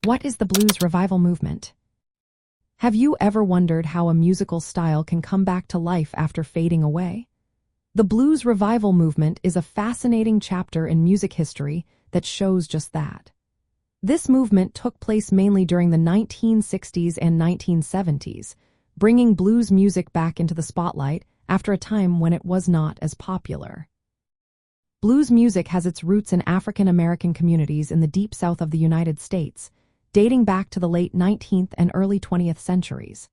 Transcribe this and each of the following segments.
What is the blues revival movement? Have you ever wondered how a musical style can come back to life after fading away? The blues revival movement is a fascinating chapter in music history that shows just that. This movement took place mainly during the 1960s and 1970s, bringing blues music back into the spotlight after a time when it was not as popular. Blues music has its roots in African American communities in the deep South of the United States, dating back to the late 19th and early 20th centuries.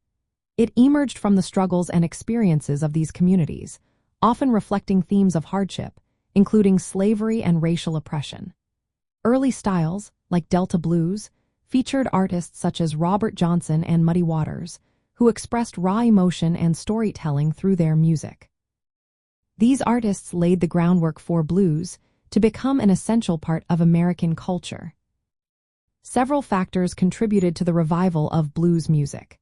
It emerged from the struggles and experiences of these communities, often reflecting themes of hardship, including slavery and racial oppression. Early styles, like Delta blues, featured artists such as Robert Johnson and Muddy Waters, who expressed raw emotion and storytelling through their music. These artists laid the groundwork for blues to become an essential part of American culture. Several factors contributed to the revival of blues music.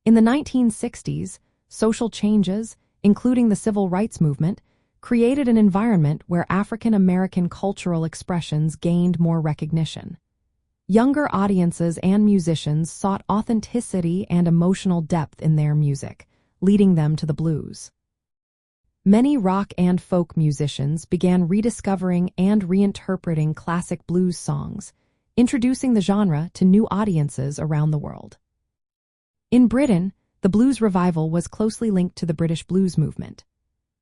In the 1960s, social changes, including the civil rights movement, created an environment where African American cultural expressions gained more recognition. Younger audiences and musicians sought authenticity and emotional depth in their music, leading them to the blues. Many rock and folk musicians began rediscovering and reinterpreting classic blues songs, introducing the genre to new audiences around the world. In Britain, the blues revival was closely linked to the British blues movement.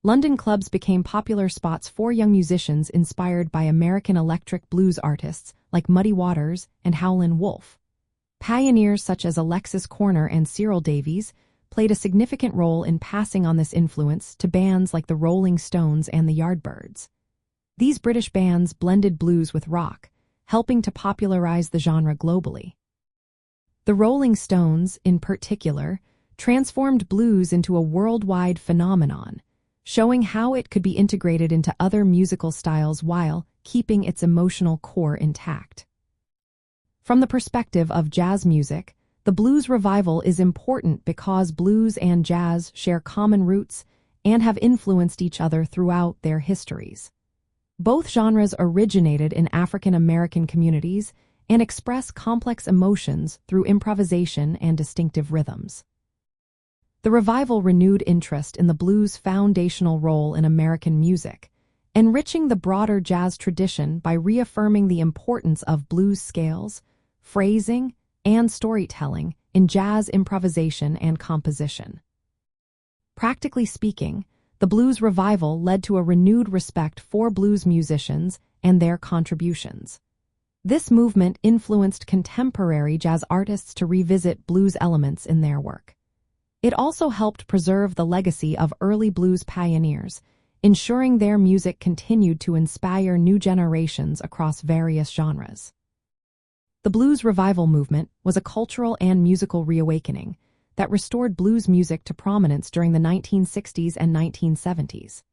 London clubs became popular spots for young musicians inspired by American electric blues artists like Muddy Waters and Howlin' Wolf. Pioneers such as Alexis Corner and Cyril Davies played a significant role in passing on this influence to bands like the Rolling Stones and the Yardbirds. These British bands blended blues with rock, helping to popularize the genre globally. The Rolling Stones, in particular, transformed blues into a worldwide phenomenon, showing how it could be integrated into other musical styles while keeping its emotional core intact. From the perspective of jazz music, the blues revival is important because blues and jazz share common roots and have influenced each other throughout their histories. Both genres originated in African American communities and express complex emotions through improvisation and distinctive rhythms. The revival renewed interest in the blues' foundational role in American music, enriching the broader jazz tradition by reaffirming the importance of blues scales, phrasing, and storytelling in jazz improvisation and composition. Practically speaking, the blues revival led to a renewed respect for blues musicians and their contributions. This movement influenced contemporary jazz artists to revisit blues elements in their work. It also helped preserve the legacy of early blues pioneers, ensuring their music continued to inspire new generations across various genres. The blues revival movement was a cultural and musical reawakening that restored blues music to prominence during the 1960s and 1970s.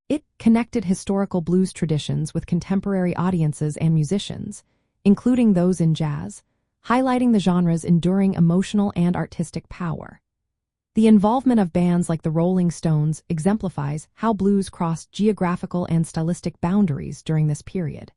It connected historical blues traditions with contemporary audiences and musicians, including those in jazz, highlighting the genre's enduring emotional and artistic power. The involvement of bands like the Rolling Stones exemplifies how blues crossed geographical and stylistic boundaries during this period.